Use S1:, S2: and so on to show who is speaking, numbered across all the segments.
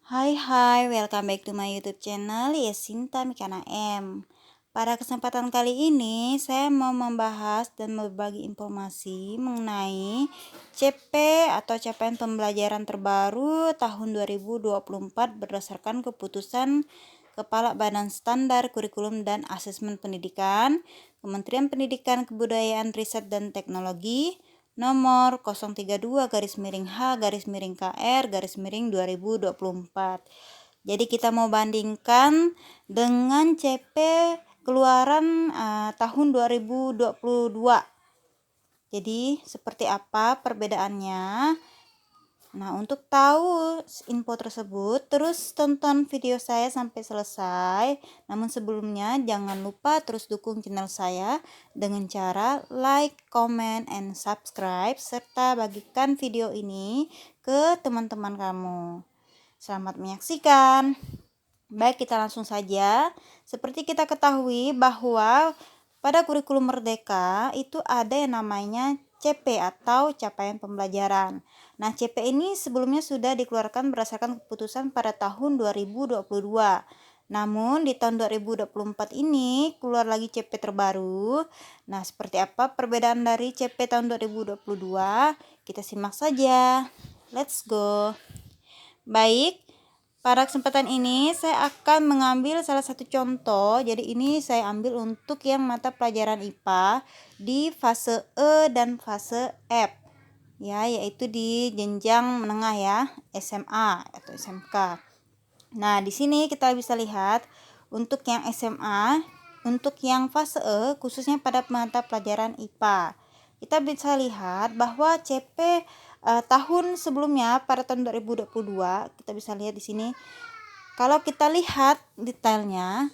S1: Hai, welcome back to my YouTube channel Yesinta Mikana M. Pada kesempatan kali ini, saya mau membahas dan berbagi informasi mengenai CP atau capaian pembelajaran terbaru tahun 2024 berdasarkan keputusan Kepala Badan Standar Kurikulum dan Asesmen Pendidikan, Kementerian Pendidikan, Kebudayaan, Riset dan Teknologi, nomor 032-H-KR-2024. Jadi kita mau bandingkan dengan CP keluaran tahun 2022. Jadi seperti apa perbedaannya? Nah, untuk tahu info tersebut, terus tonton video saya sampai selesai. Namun sebelumnya, jangan lupa terus dukung channel saya dengan cara like, comment, and subscribe, serta bagikan video ini ke teman-teman kamu. Selamat menyaksikan. Baik, kita langsung saja. Seperti kita ketahui bahwa pada kurikulum Merdeka itu ada yang namanya CP atau capaian pembelajaran. Nah, CP ini sebelumnya sudah dikeluarkan berdasarkan keputusan pada tahun 2022. Namun di tahun 2024 ini keluar lagi CP terbaru. Nah, seperti apa perbedaan dari CP tahun 2022? Kita simak saja. Let's go. Baik, pada kesempatan ini saya akan mengambil salah satu contoh. Jadi ini saya ambil untuk yang mata pelajaran IPA di fase E dan fase F. Ya, yaitu di jenjang menengah ya, SMA atau SMK. Nah, di sini kita bisa lihat untuk yang SMA, untuk yang fase E khususnya pada mata pelajaran IPA. Kita bisa lihat bahwa CP tahun sebelumnya pada tahun 2022, kita bisa lihat di sini. Kalau kita lihat detailnya,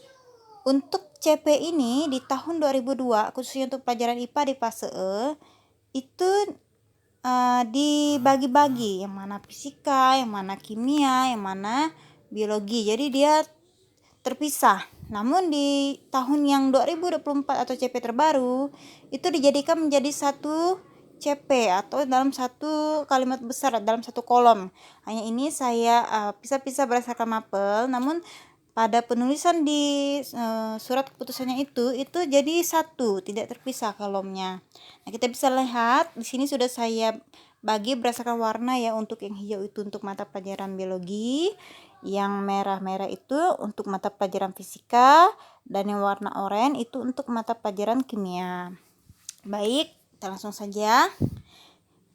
S1: untuk CP ini di tahun 2002 khususnya untuk pelajaran IPA di fase E itu dibagi-bagi, yang mana fisika, yang mana kimia, yang mana biologi. Jadi dia terpisah. Namun di tahun yang 2024 atau CP terbaru itu dijadikan menjadi satu CP atau dalam satu kalimat besar, dalam satu kolom. Hanya ini saya pisah-pisah berdasarkan mapel, namun pada penulisan di surat keputusannya itu jadi satu, tidak terpisah kolomnya. Nah, kita bisa lihat di sini sudah saya bagi berdasarkan warna ya. Untuk yang hijau itu untuk mata pelajaran biologi, yang merah-merah itu untuk mata pelajaran fisika, dan yang warna oranye itu untuk mata pelajaran kimia. Baik, kita langsung saja.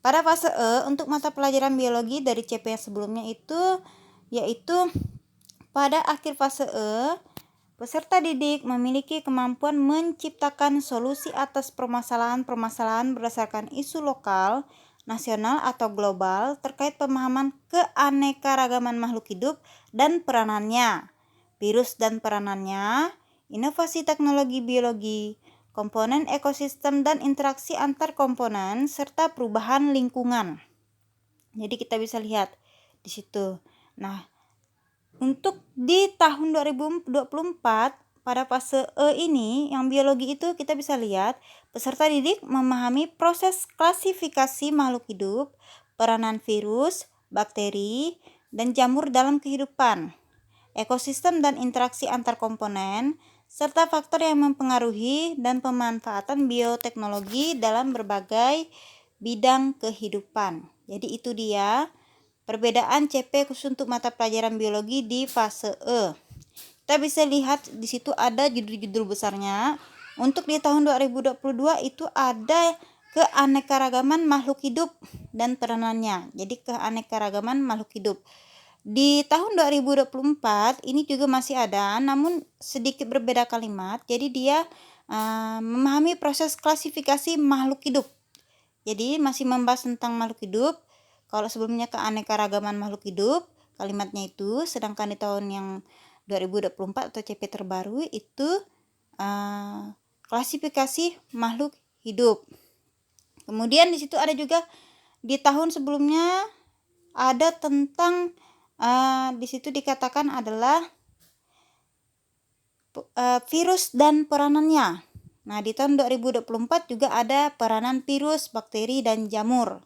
S1: Pada fase E untuk mata pelajaran biologi dari CP yang sebelumnya itu yaitu pada akhir fase E, peserta didik memiliki kemampuan menciptakan solusi atas permasalahan-permasalahan berdasarkan isu lokal, nasional atau global terkait pemahaman keanekaragaman makhluk hidup dan peranannya, virus dan peranannya, inovasi teknologi biologi, komponen ekosistem dan interaksi antar komponen, serta perubahan lingkungan. Jadi kita bisa lihat di situ. Nah, untuk di tahun 2024 pada fase E ini yang biologi itu kita bisa lihat peserta didik memahami proses klasifikasi makhluk hidup, peranan virus, bakteri, dan jamur dalam kehidupan, ekosistem dan interaksi antar komponen, serta faktor yang mempengaruhi dan pemanfaatan bioteknologi dalam berbagai bidang kehidupan. Jadi itu dia perbedaan CP khusus untuk mata pelajaran biologi di fase E. Kita bisa lihat di situ ada judul-judul besarnya. Untuk di tahun 2022 itu ada keanekaragaman makhluk hidup dan peranannya. Jadi keanekaragaman makhluk hidup. Di tahun 2024 ini juga masih ada, namun sedikit berbeda kalimat. Jadi dia memahami proses klasifikasi makhluk hidup. Jadi masih membahas tentang makhluk hidup. Kalau sebelumnya keanekaragaman makhluk hidup, kalimatnya itu, sedangkan di tahun yang 2024 atau CP terbaru itu klasifikasi makhluk hidup. Kemudian di situ ada juga di tahun sebelumnya ada tentang di situ dikatakan adalah virus dan peranannya. Nah, di tahun 2024 juga ada peranan virus, bakteri, dan jamur.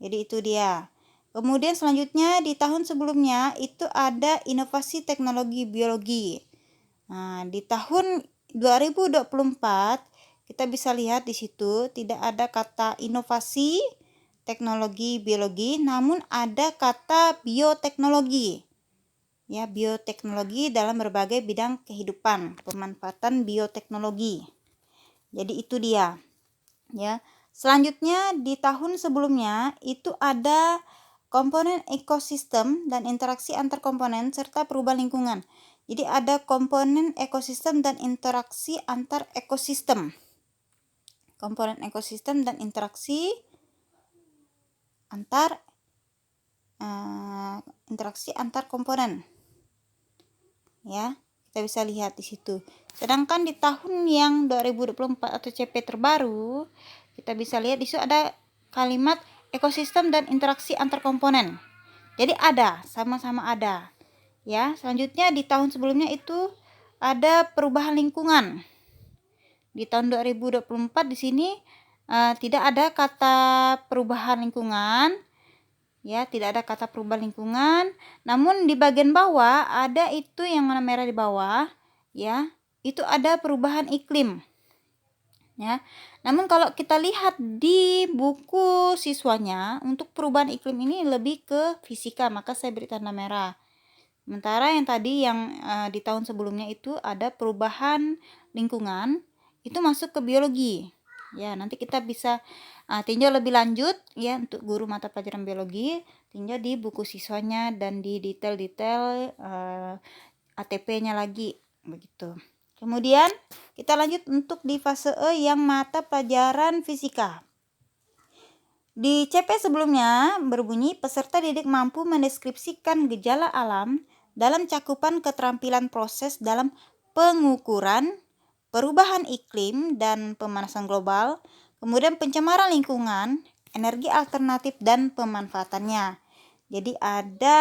S1: Jadi itu dia. Kemudian selanjutnya di tahun sebelumnya itu ada inovasi teknologi biologi. Nah, di tahun 2024 kita bisa lihat di situ tidak ada kata inovasi teknologi biologi, namun ada kata bioteknologi. Ya, bioteknologi dalam berbagai bidang kehidupan, pemanfaatan bioteknologi. Jadi itu dia. Ya. Selanjutnya di tahun sebelumnya itu ada komponen ekosistem dan interaksi antar komponen serta perubahan lingkungan. Jadi ada komponen ekosistem dan interaksi antar ekosistem. Komponen ekosistem dan interaksi antar komponen. Ya, kita bisa lihat di situ. Sedangkan di tahun yang 2024 atau CP terbaru, kita bisa lihat di situ ada kalimat ekosistem dan interaksi antar komponen. Jadi ada, sama-sama ada. Ya, selanjutnya di tahun sebelumnya itu ada perubahan lingkungan. Di tahun 2024 di sini tidak ada kata perubahan lingkungan. Ya, tidak ada kata perubahan lingkungan. Namun di bagian bawah ada itu yang warna merah di bawah, ya. Itu ada perubahan iklim. Ya. Namun kalau kita lihat di buku siswanya, untuk perubahan iklim ini lebih ke fisika, maka saya beri tanda merah. Sementara yang tadi yang di tahun sebelumnya itu ada perubahan lingkungan, itu masuk ke biologi. Ya, nanti kita bisa tinjau lebih lanjut ya untuk guru mata pelajaran biologi, tinjau di buku siswanya dan di detail-detail ATP-nya lagi begitu. Kemudian kita lanjut untuk di fase E yang mata pelajaran fisika. Di CP sebelumnya berbunyi peserta didik mampu mendeskripsikan gejala alam dalam cakupan keterampilan proses dalam pengukuran, perubahan iklim dan pemanasan global, kemudian pencemaran lingkungan, energi alternatif dan pemanfaatannya. Jadi ada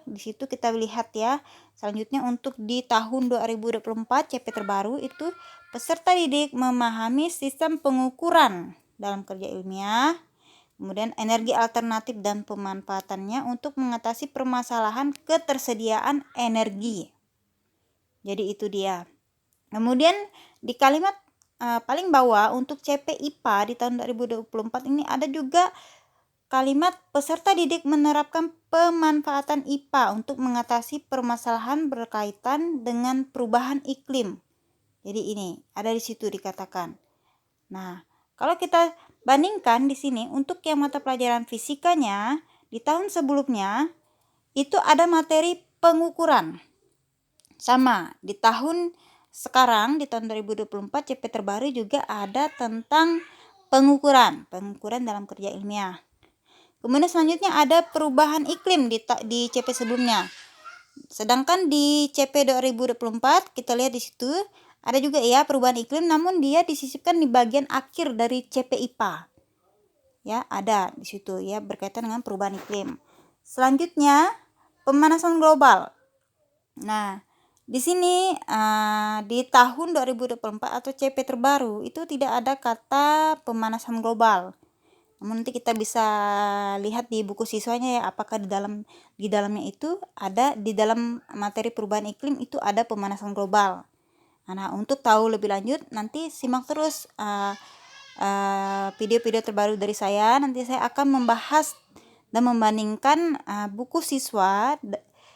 S1: di situ kita lihat ya. Selanjutnya untuk di tahun 2024 CP terbaru itu peserta didik memahami sistem pengukuran dalam kerja ilmiah, kemudian energi alternatif dan pemanfaatannya untuk mengatasi permasalahan ketersediaan energi. Jadi itu dia. Kemudian di kalimat paling bawah untuk CP IPA di tahun 2024 ini ada juga kalimat peserta didik menerapkan pemanfaatan IPA untuk mengatasi permasalahan berkaitan dengan perubahan iklim. Jadi ini ada di situ dikatakan. Nah, kalau kita bandingkan di sini untuk yang mata pelajaran fisikanya di tahun sebelumnya itu ada materi pengukuran. Sama, di tahun sekarang di tahun 2024 CP terbaru juga ada tentang pengukuran dalam kerja ilmiah. Kemudian selanjutnya ada perubahan iklim di CP sebelumnya. Sedangkan di CP 2024 kita lihat di situ ada juga ya perubahan iklim, namun dia disisipkan di bagian akhir dari CP IPA. Ya, ada di situ ya berkaitan dengan perubahan iklim. Selanjutnya pemanasan global. Nah, di sini di tahun 2024 atau CP terbaru itu tidak ada kata pemanasan global. Namun nanti kita bisa lihat di buku siswanya ya apakah di dalamnya itu ada di dalam materi perubahan iklim itu ada pemanasan global. Nah, untuk tahu lebih lanjut nanti simak terus video-video terbaru dari saya. Nanti saya akan membahas dan membandingkan buku siswa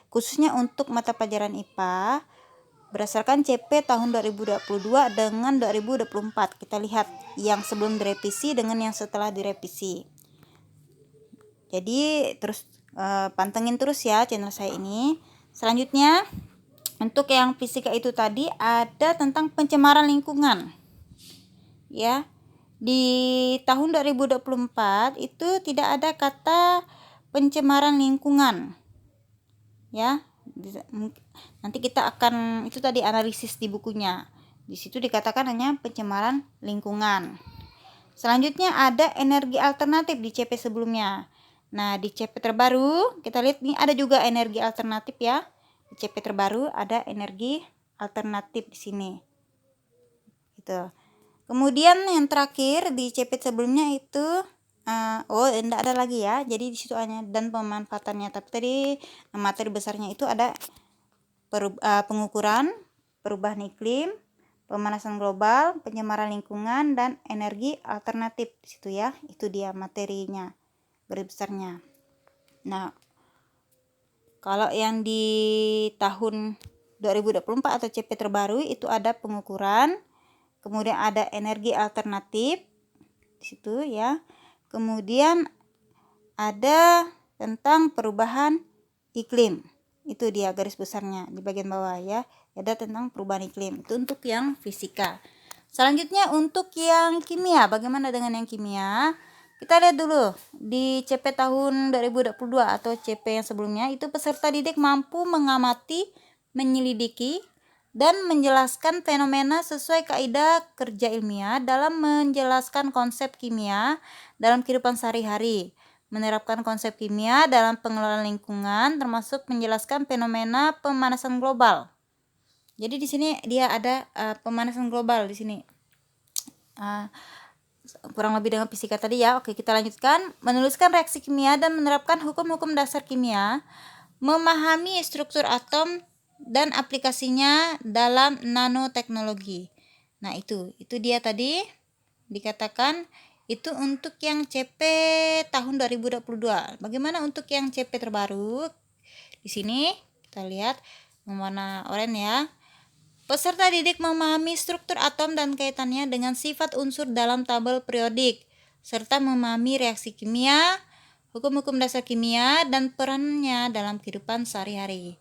S1: khususnya untuk mata pelajaran IPA berdasarkan CP tahun 2022 dengan 2024. Kita lihat yang sebelum direvisi dengan yang setelah direvisi. Jadi terus pantengin terus ya channel saya ini. Selanjutnya untuk yang fisika itu tadi ada tentang pencemaran lingkungan. Ya. Di tahun 2024 itu tidak ada kata pencemaran lingkungan. Ya. Nanti kita akan itu tadi analisis di bukunya. Di situ dikatakan hanya pencemaran lingkungan. Selanjutnya ada energi alternatif di CP sebelumnya. Nah, di CP terbaru kita lihat nih ada juga energi alternatif ya. Di CP terbaru ada energi alternatif di sini. Gitu. Kemudian yang terakhir di CP sebelumnya itu oh enggak ada lagi ya, jadi di situ hanya dan pemanfaatannya. Tapi tadi materi besarnya itu ada pengukuran perubahan iklim, pemanasan global, pencemaran lingkungan, dan energi alternatif di situ ya. Itu dia materinya, garis besarnya. Nah, kalau yang di tahun 2024 atau CP terbaru itu ada pengukuran, kemudian ada energi alternatif di situ ya. Kemudian ada tentang perubahan iklim. Itu dia garis besarnya di bagian bawah ya. Ada tentang perubahan iklim. Itu untuk yang fisika. Selanjutnya untuk yang kimia. Bagaimana dengan yang kimia? Kita lihat dulu di CP tahun 2022 atau CP yang sebelumnya itu peserta didik mampu mengamati, menyelidiki, dan menjelaskan fenomena sesuai kaidah kerja ilmiah dalam menjelaskan konsep kimia dalam kehidupan sehari-hari, menerapkan konsep kimia dalam pengelolaan lingkungan, termasuk menjelaskan fenomena pemanasan global. Jadi di sini dia ada pemanasan global di sini. Kurang lebih dengan fisika tadi ya. Oke, kita lanjutkan. Menuliskan reaksi kimia dan menerapkan hukum-hukum dasar kimia, memahami struktur atom dan aplikasinya dalam nanoteknologi. Nah, itu dia tadi dikatakan itu untuk yang CP tahun 2022. Bagaimana untuk yang CP terbaru? Di sini kita lihat warna oranye ya. Peserta didik memahami struktur atom dan kaitannya dengan sifat unsur dalam tabel periodik, serta memahami reaksi kimia, hukum-hukum dasar kimia, dan perannya dalam kehidupan sehari-hari.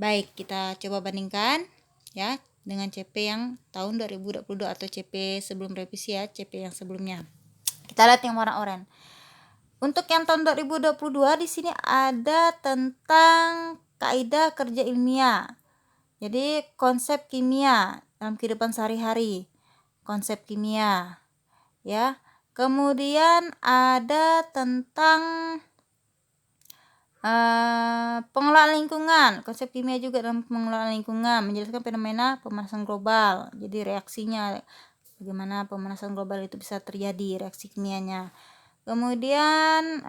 S1: Baik, kita coba bandingkan ya dengan CP yang tahun 2022 atau CP sebelum revisi ya, CP yang sebelumnya. Kita lihat yang warna oranye. Untuk yang tahun 2022 di sini ada tentang kaidah kerja ilmiah. Jadi konsep kimia dalam kehidupan sehari-hari, konsep kimia ya. Kemudian ada tentang pengelolaan lingkungan, konsep kimia juga dalam pengelolaan lingkungan, menjelaskan fenomena pemanasan global. Jadi reaksinya bagaimana pemanasan global itu bisa terjadi, reaksi kimianya. Kemudian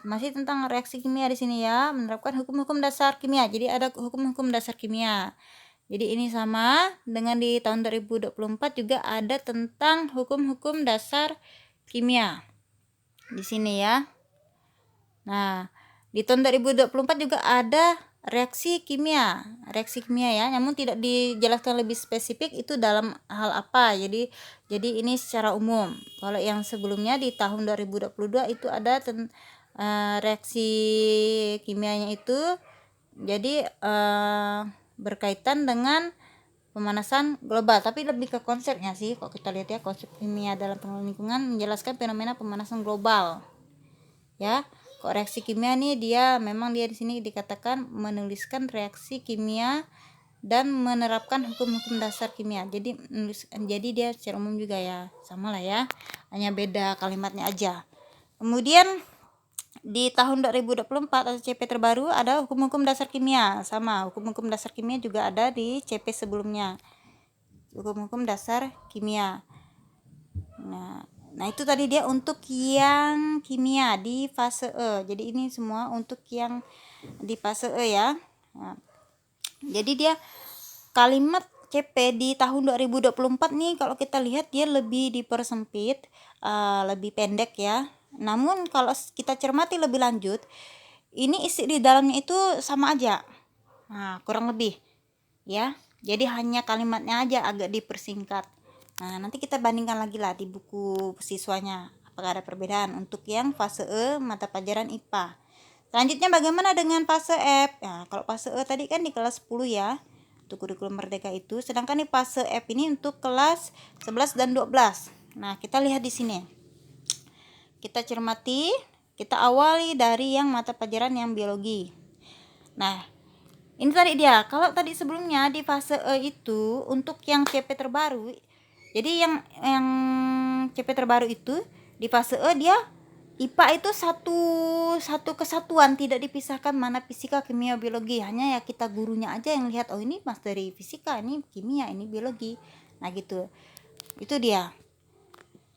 S1: masih tentang reaksi kimia di sini ya, menerapkan hukum-hukum dasar kimia. Jadi ada hukum-hukum dasar kimia. Jadi ini sama dengan di tahun 2024 juga ada tentang hukum-hukum dasar kimia. Di sini ya. Nah, di tahun 2024 juga ada reaksi kimia ya, namun tidak dijelaskan lebih spesifik itu dalam hal apa. Jadi ini secara umum. Kalau yang sebelumnya di tahun 2022 itu ada reaksi kimianya itu jadi berkaitan dengan pemanasan global, tapi lebih ke konsepnya sih. Kalau kita lihat ya, konsep kimia dalam pengelolaan lingkungan menjelaskan fenomena pemanasan global ya. Kok reaksi kimia nih dia di sini dikatakan menuliskan reaksi kimia dan menerapkan hukum-hukum dasar kimia. Jadi dia secara umum juga ya, sama lah ya, hanya beda kalimatnya aja. Kemudian di tahun 2024 atau CP terbaru ada hukum-hukum dasar kimia, sama hukum-hukum dasar kimia juga ada di CP sebelumnya, hukum-hukum dasar kimia. Nah itu tadi dia untuk yang kimia di fase E. Jadi ini semua untuk yang di fase E ya. Nah, jadi dia kalimat CP di tahun 2024 nih kalau kita lihat dia lebih dipersempit, lebih pendek ya. Namun kalau kita cermati lebih lanjut, ini isi di dalamnya itu sama aja. Nah, kurang lebih ya. Jadi hanya kalimatnya aja agak dipersingkat. Nah, nanti kita bandingkan lagi lah di buku siswanya apakah ada perbedaan untuk yang fase E mata pelajaran IPA. Selanjutnya bagaimana dengan fase F? Nah, kalau fase E tadi kan di kelas 10 ya, untuk kurikulum merdeka itu, sedangkan di fase F ini untuk kelas 11 dan 12. Nah, kita lihat di sini. Kita cermati, kita awali dari yang mata pelajaran yang biologi. Nah, ini tadi dia. Kalau tadi sebelumnya di fase E itu untuk yang CP terbaru, jadi yang CP terbaru itu di fase E dia IPA itu satu kesatuan, tidak dipisahkan mana fisika, kimia, biologi. Hanya ya kita gurunya aja yang lihat, oh ini mas dari fisika, ini kimia, ini biologi. Nah gitu. Itu dia.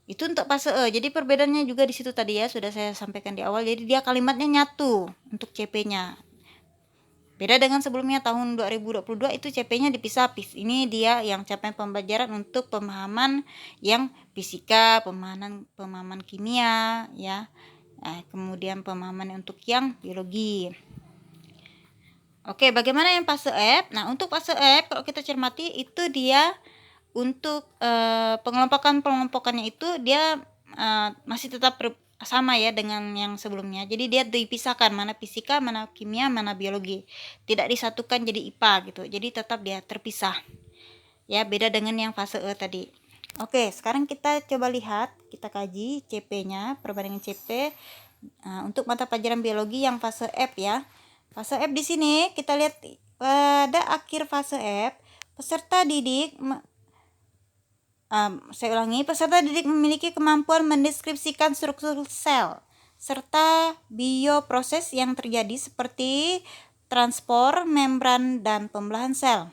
S1: Itu untuk fase E. Jadi perbedaannya juga di situ tadi ya, sudah saya sampaikan di awal. Jadi dia kalimatnya nyatu untuk CP-nya. Beda dengan sebelumnya tahun 2022 itu CP-nya dipisah. Ini dia yang capaian pembelajaran untuk pemahaman yang fisika, pemahaman kimia ya. Kemudian pemahaman untuk yang biologi. Oke, bagaimana yang fase F? Nah, untuk fase F kalau kita cermati itu dia untuk pengelompokannya itu dia masih tetap sama ya dengan yang sebelumnya. Jadi dia dipisahkan mana fisika, mana kimia, mana biologi. Tidak disatukan jadi IPA gitu. Jadi tetap dia terpisah. Ya, beda dengan yang fase E tadi. Oke, sekarang kita coba lihat, kita kaji CP-nya, perbandingan CP untuk mata pelajaran biologi yang fase F ya. Fase F di sini kita lihat pada akhir fase F, peserta didik peserta didik memiliki kemampuan mendeskripsikan struktur sel serta bioproses yang terjadi seperti transport, membran, dan pembelahan sel.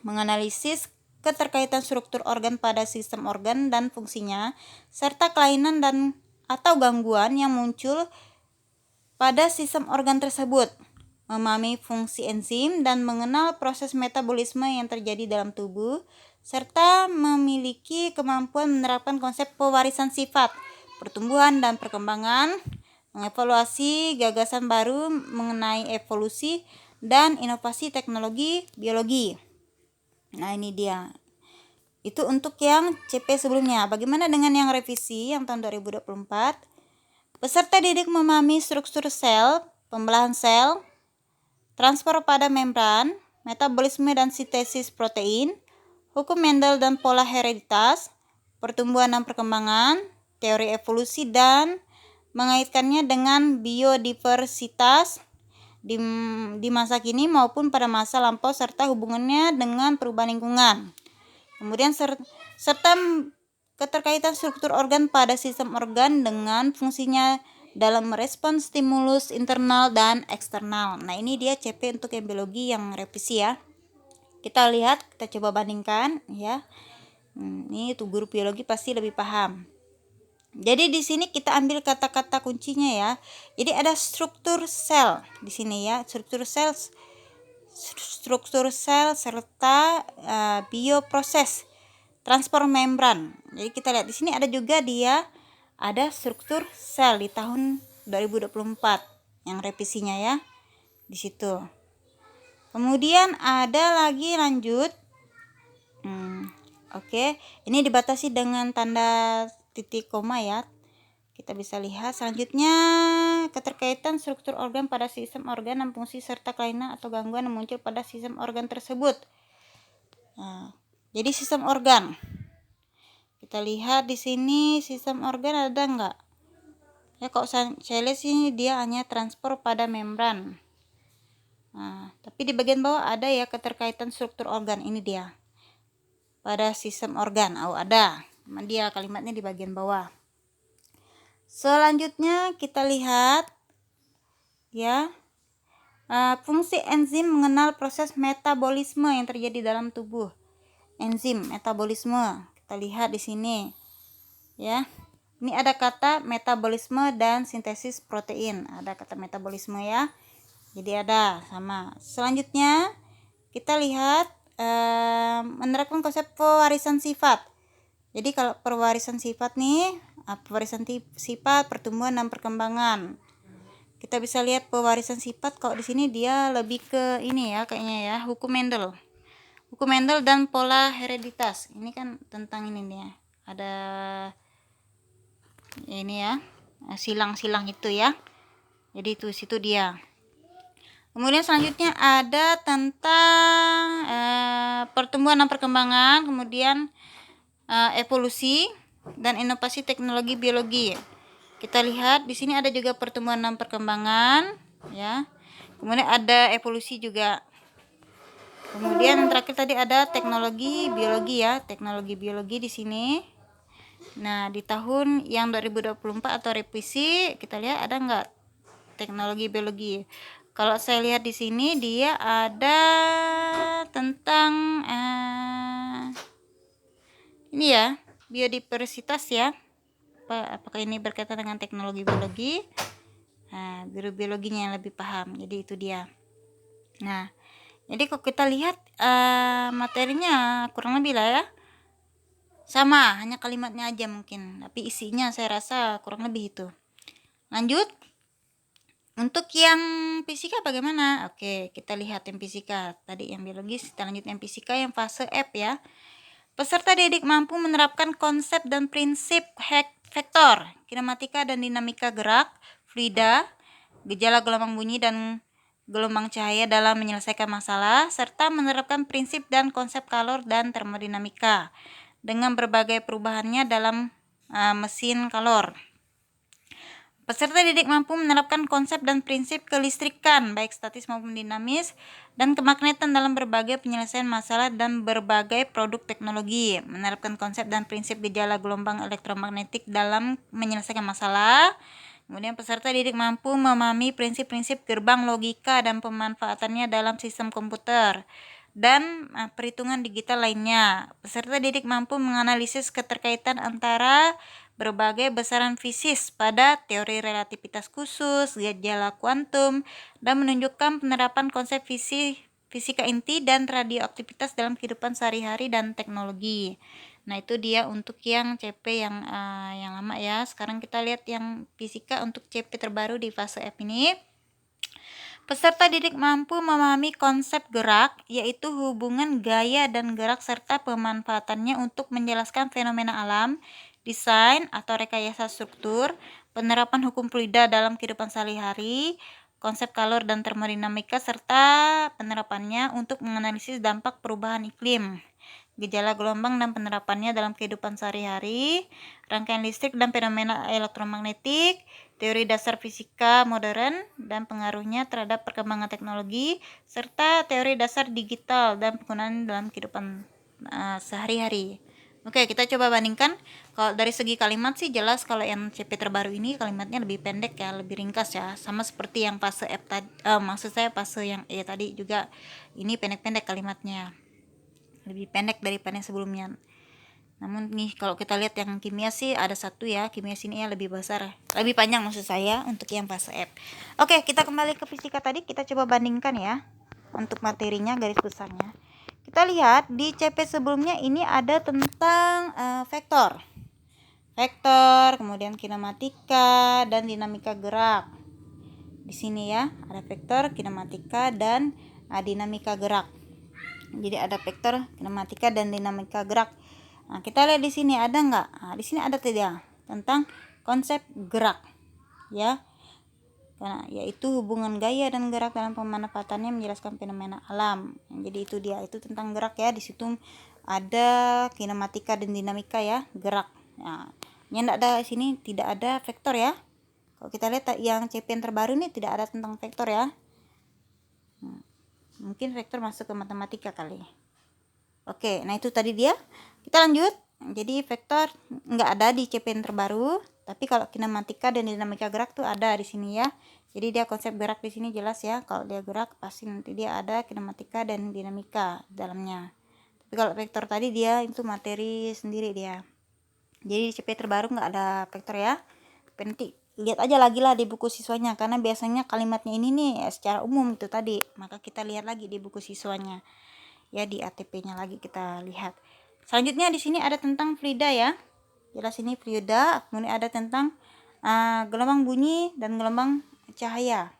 S1: Menganalisis keterkaitan struktur organ pada sistem organ dan fungsinya, serta kelainan dan atau gangguan yang muncul pada sistem organ tersebut. Memahami fungsi enzim dan mengenal proses metabolisme yang terjadi dalam tubuh, serta memiliki kemampuan menerapkan konsep pewarisan sifat, pertumbuhan dan perkembangan, mengevaluasi gagasan baru mengenai evolusi dan inovasi teknologi biologi. Nah, ini dia. Itu untuk yang CP sebelumnya. Bagaimana dengan yang revisi yang tahun 2024? Peserta didik memahami struktur sel, pembelahan sel, transfer pada membran, metabolisme dan sintesis protein, hukum Mendel dan pola hereditas, pertumbuhan dan perkembangan, teori evolusi, dan mengaitkannya dengan biodiversitas di masa kini maupun pada masa lampau serta hubungannya dengan perubahan lingkungan. Kemudian serta keterkaitan struktur organ pada sistem organ dengan fungsinya dalam merespons stimulus internal dan eksternal. Nah, ini dia CP untuk yang biologi yang revisi ya. Kita lihat, kita coba bandingkan ya. Ini tuh guru biologi pasti lebih paham. Jadi di sini kita ambil kata-kata kuncinya ya. Jadi ada struktur sel di sini ya, struktur sel serta bioproses, transport membran. Jadi kita lihat di sini ada juga dia ada struktur sel di tahun 2024 yang revisinya ya di situ. Kemudian ada lagi lanjut. Oke, ini dibatasi dengan tanda titik koma ya. Kita bisa lihat selanjutnya keterkaitan struktur organ pada sistem organ dan fungsi serta kelainan atau gangguan yang muncul pada sistem organ tersebut. Nah, jadi sistem organ. Kita lihat di sini sistem organ ada enggak? Ya, kok saya lihat sini dia hanya transport pada membran. Nah, tapi di bagian bawah ada ya keterkaitan struktur organ, ini dia. Pada sistem organ, ada. Dia kalimatnya di bagian bawah. Selanjutnya kita lihat ya. Fungsi enzim mengenal proses metabolisme yang terjadi dalam tubuh. Enzim metabolisme. Kita lihat di sini. Ya. Ini ada kata metabolisme dan sintesis protein. Ada kata metabolisme ya. Jadi ada sama. Selanjutnya kita lihat menerapkan konsep pewarisan sifat. Jadi kalau pewarisan sifat nih, pewarisan sifat, pertumbuhan dan perkembangan. Kita bisa lihat pewarisan sifat kalau di sini dia lebih ke ini ya kayaknya ya, hukum Mendel. Hukum Mendel dan pola hereditas. Ini kan tentang ini nih ya. Ada ini ya, silang-silang itu ya. Jadi itu situ dia. Kemudian selanjutnya ada tentang pertumbuhan dan perkembangan, kemudian evolusi dan inovasi teknologi biologi. Kita lihat di sini ada juga pertumbuhan dan perkembangan, ya. Kemudian ada evolusi juga. Kemudian yang terakhir tadi ada teknologi biologi ya, teknologi biologi di sini. Nah, di tahun yang 2024 atau revisi kita lihat ada enggak teknologi biologi. Kalau saya lihat di sini dia ada tentang ini ya, biodiversitas ya. apakah ini berkaitan dengan teknologi biologi. Nah, guru biologinya yang lebih paham. Jadi itu dia. Nah, jadi kalau kita lihat materinya kurang lebih lah ya, sama, hanya kalimatnya aja mungkin, tapi isinya saya rasa kurang lebih itu. Lanjut, untuk yang fisika bagaimana? Oke, kita lihat yang fisika. Tadi yang biologis, kita lanjut yang fisika yang fase F ya. Peserta didik mampu menerapkan konsep dan prinsip vektor, kinematika dan dinamika gerak, fluida, gejala gelombang bunyi dan gelombang cahaya dalam menyelesaikan masalah, serta menerapkan prinsip dan konsep kalor dan termodinamika dengan berbagai perubahannya dalam mesin kalor. Peserta didik mampu menerapkan konsep dan prinsip kelistrikan, baik statis maupun dinamis, dan kemagnetan dalam berbagai penyelesaian masalah dan berbagai produk teknologi. Menerapkan konsep dan prinsip gejala gelombang elektromagnetik dalam menyelesaikan masalah. Kemudian peserta didik mampu memahami prinsip-prinsip gerbang logika dan pemanfaatannya dalam sistem komputer dan perhitungan digital lainnya. Peserta didik mampu menganalisis keterkaitan antara berbagai besaran fisik pada teori relativitas khusus, gejala kuantum, dan menunjukkan penerapan konsep fisika inti dan radioaktivitas dalam kehidupan sehari-hari dan teknologi. Nah, itu dia untuk yang CP yang lama ya. Sekarang kita lihat yang fisika untuk CP terbaru di fase F ini. Peserta didik mampu memahami konsep gerak, yaitu hubungan gaya dan gerak serta pemanfaatannya untuk menjelaskan fenomena alam, desain atau rekayasa struktur, penerapan hukum fluida dalam kehidupan sehari-hari, konsep kalor dan termodinamika serta penerapannya untuk menganalisis dampak perubahan iklim, gejala gelombang dan penerapannya dalam kehidupan sehari-hari, rangkaian listrik dan fenomena elektromagnetik, teori dasar fisika modern dan pengaruhnya terhadap perkembangan teknologi, serta teori dasar digital dan penggunaan dalam kehidupan sehari-hari. Oke, kita coba bandingkan. Kalau dari segi kalimat sih jelas kalau yang CP terbaru ini kalimatnya lebih pendek ya, lebih ringkas ya, sama seperti yang fase F tadi. Maksud saya fase yang E tadi juga ini pendek-pendek kalimatnya, lebih pendek daripada yang sebelumnya. Namun nih kalau kita lihat yang kimia sih ada satu ya, kimia sini ya lebih besar, lebih panjang maksud saya untuk yang fase F. Oke, kita kembali ke fisika tadi, kita coba bandingkan ya untuk materinya garis besarnya. Kita lihat di CP sebelumnya ini ada tentang vektor, kemudian kinematika dan dinamika gerak. Di sini ya ada vektor, kinematika dan dinamika gerak. Jadi ada vektor, kinematika dan dinamika gerak. Nah, kita lihat di sini ada nggak? Nah, di sini ada tidak tentang konsep gerak, ya, karena yaitu hubungan gaya dan gerak dalam pemanfaatannya menjelaskan fenomena alam. Jadi itu dia, itu tentang gerak ya. Di situ ada kinematika dan dinamika ya, gerak. Nah, yang ada di sini tidak ada vektor ya. Kalau kita lihat yang CP yang terbaru nih tidak ada tentang vektor ya. Mungkin vektor masuk ke matematika kali. Oke, nah itu tadi dia. Kita lanjut. Jadi vektor nggak ada di CP yang terbaru, tapi kalau kinematika dan dinamika gerak tuh ada di sini ya. Jadi dia konsep gerak di sini jelas ya. Kalau dia gerak pasti nanti dia ada kinematika dan dinamika dalamnya. Tapi kalau vektor tadi dia itu materi sendiri dia. Jadi di CP terbaru nggak ada vektor ya. Nanti lihat aja lagi lah di buku siswanya, karena biasanya kalimatnya ini nih secara umum itu tadi. Maka kita lihat lagi di buku siswanya. Ya di ATP-nya lagi kita lihat. Selanjutnya di sini ada tentang fluida ya. Jelas ini fluida, kemudian ada tentang gelombang bunyi dan gelombang cahaya.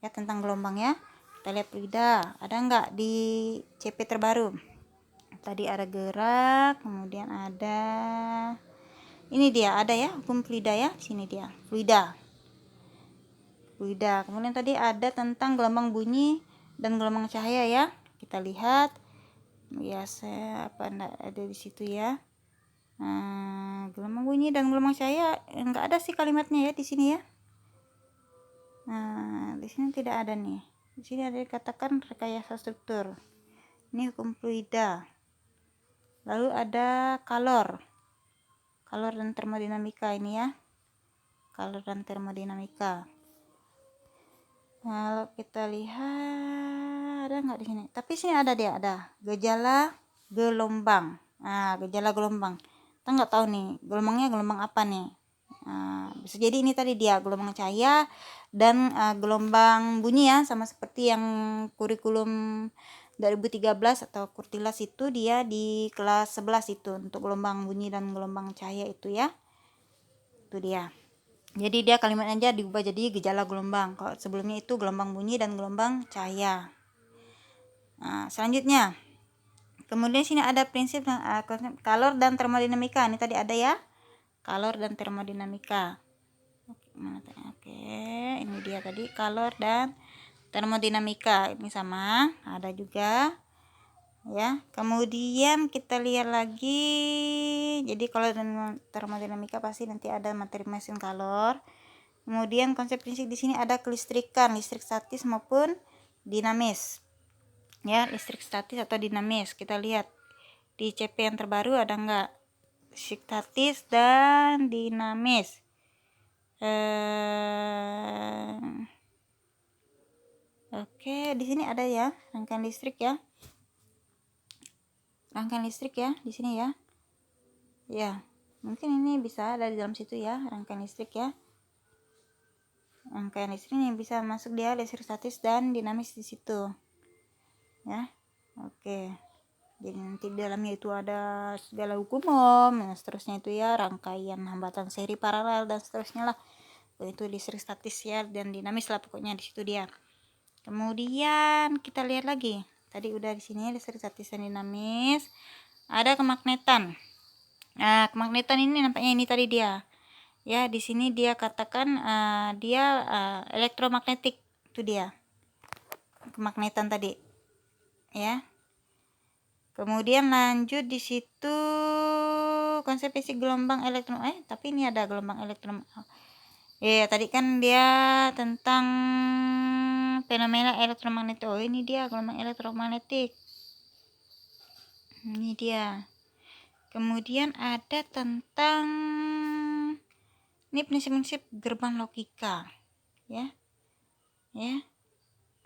S1: Ya tentang gelombang ya. Kita lihat fluida, ada nggak di CP terbaru? Tadi ada gerak, kemudian ada ini dia ada ya, hukum fluida ya. Sini dia, fluida. Kemudian tadi ada tentang gelombang bunyi dan gelombang cahaya ya. Kita lihat biasa apa ada di situ ya. Gelombang bunyi dan gelombang cahaya enggak ada sih kalimatnya ya di sini ya. Di sini tidak ada nih. Di sini ada dikatakan rekayasa struktur. Ini hukum fluida. Lalu ada kalor dan termodinamika ini ya. Kalor dan termodinamika. Kalau kita lihat ada nggak di sini? Tapi sini ada dia, ada gejala gelombang. Gejala gelombang. Kita nggak tahu nih gelombangnya gelombang apa nih. Bisa jadi ini tadi dia gelombang cahaya dan gelombang bunyi ya, sama seperti yang kurikulum 2013 atau Kurtilas itu dia di kelas 11 itu untuk gelombang bunyi dan gelombang cahaya itu ya. Itu dia. Jadi dia kalimatnya aja diubah jadi gejala gelombang. Kalau sebelumnya itu gelombang bunyi dan gelombang cahaya. Selanjutnya, kemudian sini ada prinsip konsep kalor dan termodinamika. Ini tadi ada ya, kalor dan termodinamika. Oke, ini dia tadi kalor dan termodinamika. Ini sama, ada juga ya. Kemudian kita lihat lagi, jadi kalor dan termodinamika pasti nanti ada materi mesin kalor. Kemudian konsep prinsip di sini ada kelistrikan, listrik statis maupun dinamis ya, listrik statis atau dinamis. Kita lihat di CP yang terbaru ada enggak listrik statis dan dinamis. Oke, di sini ada ya rangkaian listrik ya. Rangkaian listrik ya di sini ya. Ya, mungkin ini bisa ada di dalam situ ya, rangkaian listrik ya. Rangkaian listrik ini bisa masuk dia listrik statis dan dinamis di situ. Ya. Oke. Jadi nanti di dalamnya itu ada segala hukum ohm, dan seterusnya itu ya, rangkaian hambatan seri paralel dan seterusnya lah. Itu listrik statis ya dan dinamis lah pokoknya di situ dia. Kemudian kita lihat lagi. Tadi udah di sini listrik statis dan dinamis. Ada kemagnetan. Nah, kemagnetan ini nampaknya ini tadi dia. Ya, di sini dia katakan dia elektromagnetik. Itu dia. Kemagnetan tadi. Ya. Kemudian lanjut di situ konsep fisik gelombang elektron. Tapi ini ada gelombang elektron. Tadi kan dia tentang fenomena elektromagnetik. Ini dia gelombang elektromagnetik. Ini dia. Kemudian ada tentang ini prinsip-prinsip gerbang logika, ya. Ya.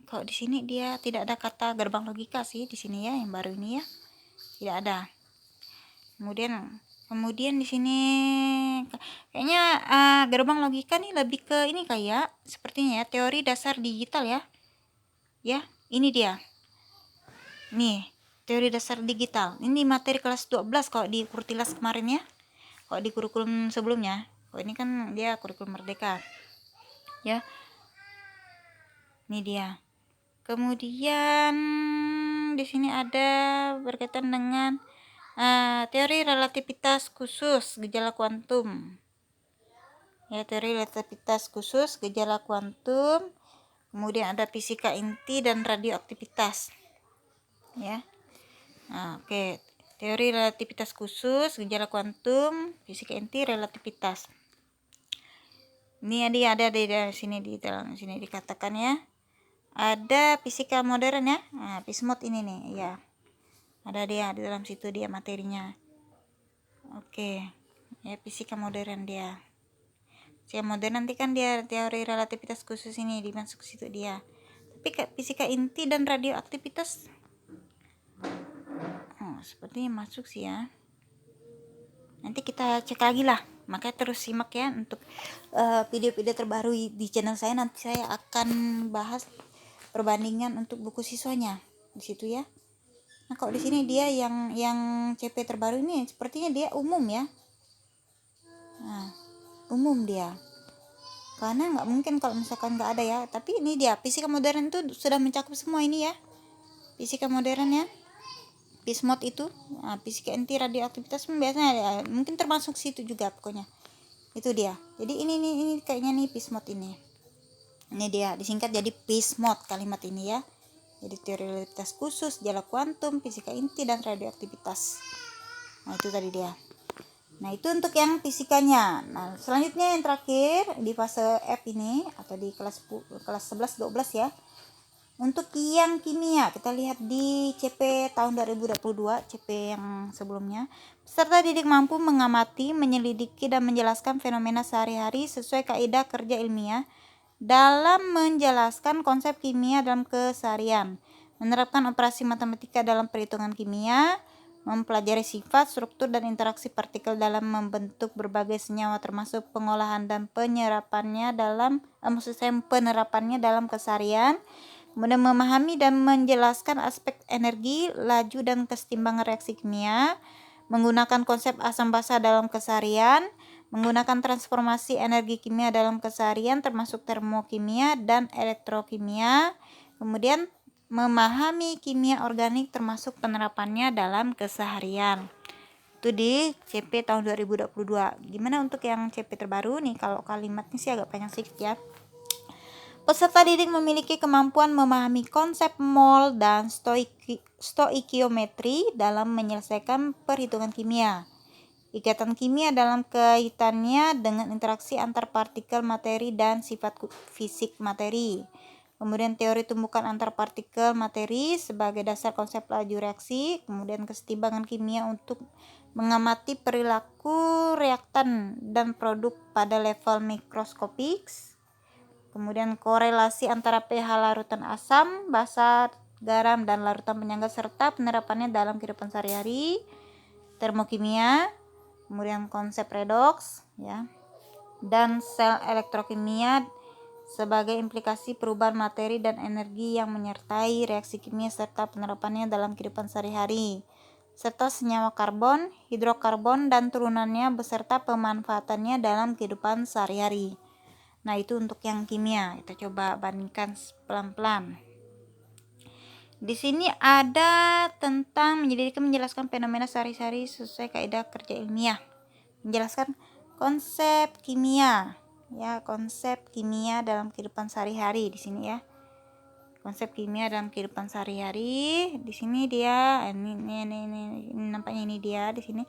S1: Kalau di sini dia tidak ada kata gerbang logika sih di sini ya, yang baru ini ya. Tidak ada. Kemudian di sini kayaknya gerbang logika nih lebih ke ini kayak sepertinya ya, teori dasar digital ya. Ya, ini dia. Nih, teori dasar digital. Ini materi kelas 12 kalau di Kurtilas kemarin ya. Kalau di kurikulum sebelumnya. Kalau ini kan dia kurikulum merdeka. Ya. Ini dia. Kemudian di sini ada berkaitan dengan teori relativitas khusus gejala kuantum. Ya, teori relativitas khusus gejala kuantum. Kemudian ada fisika inti dan radioaktivitas. Ya. Oke. Teori relativitas khusus gejala kuantum, fisika inti, relativitas. Ini ada di sini di dalam sini dikatakan ya. Ada fisika modern ya. Pismot ini nih, ya. Ada dia di dalam situ dia materinya. Oke. Ya, fisika modern dia. Fisika modern nanti kan dia teori relativitas khusus ini dimasuk ke situ dia. Tapi fisika inti dan radioaktivitas sepertinya masuk sih ya. Nanti kita cek lagi lah. Makanya terus simak ya untuk video-video terbaru di channel saya. Nanti saya akan bahas perbandingan untuk buku siswanya di situ ya. Nah, kalau di sini dia yang CP terbaru ini sepertinya dia umum ya. Umum dia. Karena nggak mungkin kalau misalkan nggak ada ya. Tapi ini dia fisika modern itu sudah mencakup semua ini ya. Fisika modern ya. Pismot itu, fisika inti radioaktivitas biasanya ya, mungkin termasuk situ juga pokoknya. Itu dia. Jadi ini kayaknya nih Pismot ini. Ini dia disingkat jadi Pismot kalimat ini ya. Jadi teori relativitas khusus, gejala kuantum, fisika inti dan radioaktivitas. Nah, itu tadi dia. Nah, itu untuk yang fisikanya. Nah, selanjutnya yang terakhir di fase F ini atau di kelas 11 12 ya. Untuk yang kimia, kita lihat di CP tahun 2022, CP yang sebelumnya. Peserta didik mampu mengamati, menyelidiki, dan menjelaskan fenomena sehari-hari sesuai kaidah kerja ilmiah dalam menjelaskan konsep kimia dalam keseharian, menerapkan operasi matematika dalam perhitungan kimia, mempelajari sifat, struktur, dan interaksi partikel dalam membentuk berbagai senyawa termasuk pengolahan dan penerapannya dalam keseharian. Kemudian memahami dan menjelaskan aspek energi, laju, dan kesetimbangan reaksi kimia, menggunakan konsep asam basa dalam keseharian, menggunakan transformasi energi kimia dalam keseharian termasuk termokimia dan elektrokimia, kemudian memahami kimia organik termasuk penerapannya dalam keseharian. Itu di CP tahun 2022. Gimana untuk yang CP terbaru nih? Kalau kalimatnya sih agak panjang sedikit ya. Peserta didik memiliki kemampuan memahami konsep mol dan stoikiometri dalam menyelesaikan perhitungan kimia. Ikatan kimia dalam kaitannya dengan interaksi antar partikel materi dan sifat fisik materi. Kemudian teori tumbukan antar partikel materi sebagai dasar konsep laju reaksi. Kemudian kesetimbangan kimia untuk mengamati perilaku reaktan dan produk pada level mikroskopik. Kemudian korelasi antara pH larutan asam, basa, garam, dan larutan penyangga serta penerapannya dalam kehidupan sehari-hari. Termokimia, kemudian konsep redoks ya, dan sel elektrokimia sebagai implikasi perubahan materi dan energi yang menyertai reaksi kimia serta penerapannya dalam kehidupan sehari-hari, serta senyawa karbon, hidrokarbon, dan turunannya beserta pemanfaatannya dalam kehidupan sehari-hari. Nah, itu untuk yang kimia. Kita coba bandingkan pelan-pelan. Di sini ada tentang menjelaskan fenomena sehari-hari sesuai kaidah kerja ilmiah. Menjelaskan konsep kimia, ya, konsep kimia dalam kehidupan sehari-hari di sini ya. Konsep kimia dalam kehidupan sehari-hari. Di sini dia ini nampaknya ini dia di sini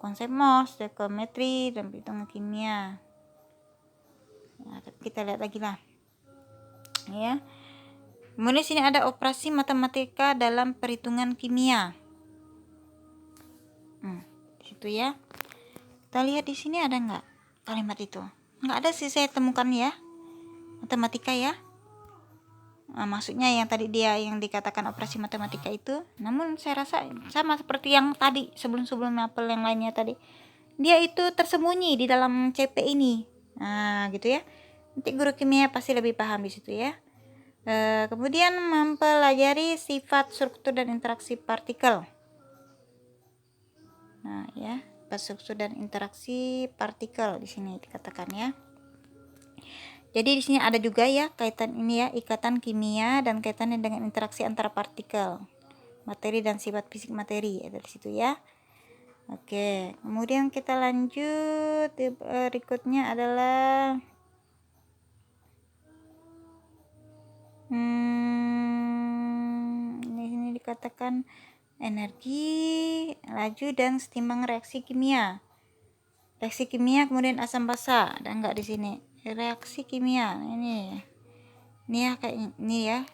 S1: konsep mol, stoikiometri, dan perhitungan kimia. Nah, kita lihat lagi lah. Ya. Kemudian di sini ada operasi matematika dalam perhitungan kimia. Di situ ya. Kita lihat di sini ada nggak kalimat itu? Nggak ada sih saya temukan ya. Matematika ya. Nah, maksudnya yang tadi dia yang dikatakan operasi matematika itu. Namun saya rasa sama seperti yang tadi sebelum apel yang lainnya tadi. Dia itu tersembunyi di dalam CP ini. Nah, gitu ya. Nanti guru kimia pasti lebih paham di situ ya. Kemudian mempelajari sifat, struktur, dan interaksi partikel. Nah, ya, sifat, struktur, dan interaksi partikel di sini dikatakan ya. Jadi di sini ada juga ya kaitan ini ya, ikatan kimia dan kaitannya dengan interaksi antara partikel, materi dan sifat fisik materi ada di situ ya. Oke, kemudian kita lanjut. Berikutnya adalah ini dikatakan energi, laju, dan setimbang reaksi kimia. Reaksi kimia kemudian asam basa, ada enggak di sini? Reaksi kimia ini ya kayak ini ya.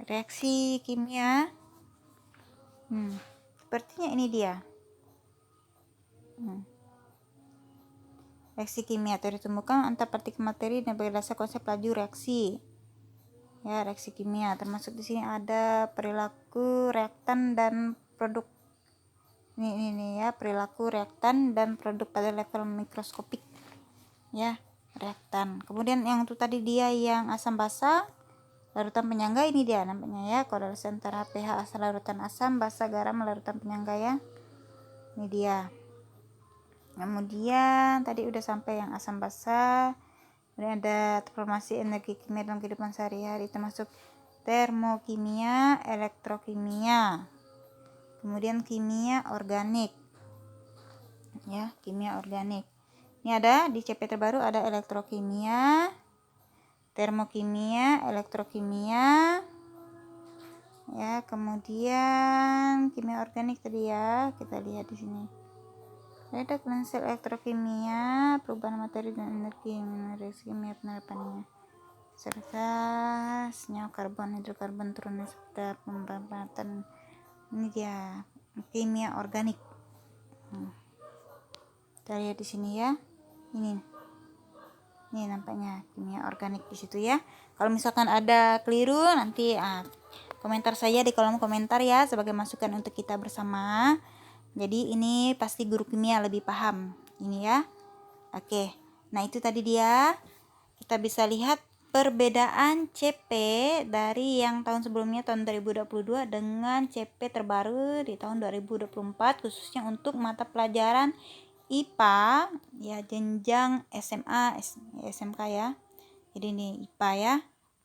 S1: Reaksi kimia. Sepertinya ini dia. Reaksi kimia teori tumbukan antar partikel materi dan berdasar konsep laju reaksi. Ya, reaksi kimia termasuk di sini ada perilaku reaktan dan produk. Ini ya, perilaku reaktan dan produk pada level mikroskopik. Ya, reaktan. Kemudian yang itu tadi dia yang asam basa, larutan penyangga ini dia nampaknya ya, korelasi antara pH asal larutan asam, basa, garam, larutan penyangga ya. Ini dia. Kemudian tadi udah sampai yang asam basa. Kemudian ada transformasi energi kimia dalam kehidupan sehari-hari termasuk termokimia, elektrokimia. Kemudian kimia organik. Ya, kimia organik. Ini ada di CP terbaru ada elektrokimia, termokimia, elektrokimia. Ya, kemudian kimia organik tadi ya, kita lihat di sini. Ada sel elektrokimia, perubahan materi dan energi, reaksi kimia penerapannya, serta senyawa karbon, hidrokarbon, turunan serta pemanfaatan. Ini dia kimia organik. Kita lihat di sini ya. Ini nampaknya kimia organik di situ ya. Kalau misalkan ada keliru nanti komentar saya di kolom komentar ya sebagai masukan untuk kita bersama. Jadi ini pasti guru kimia lebih paham ini ya. Oke, nah itu tadi dia. Kita bisa lihat perbedaan CP dari yang tahun sebelumnya tahun 2022 dengan CP terbaru di tahun 2024 khususnya untuk mata pelajaran IPA ya, jenjang SMA, SMK ya. Jadi ini IPA ya.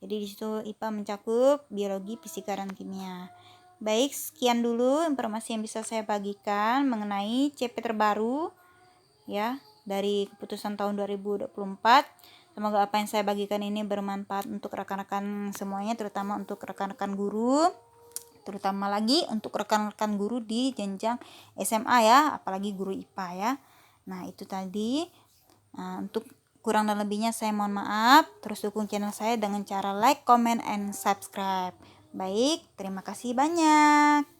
S1: Jadi di situ IPA mencakup biologi, fisika, dan kimia. Baik, sekian dulu informasi yang bisa saya bagikan mengenai CP terbaru ya dari keputusan tahun 2024. Semoga apa yang saya bagikan ini bermanfaat untuk rekan-rekan semuanya, terutama untuk rekan-rekan guru, terutama lagi untuk rekan-rekan guru di jenjang SMA ya, apalagi guru IPA ya. Nah, itu tadi. Untuk kurang dan lebihnya saya mohon maaf. Terus dukung channel saya dengan cara like, comment, and subscribe. Baik, terima kasih banyak.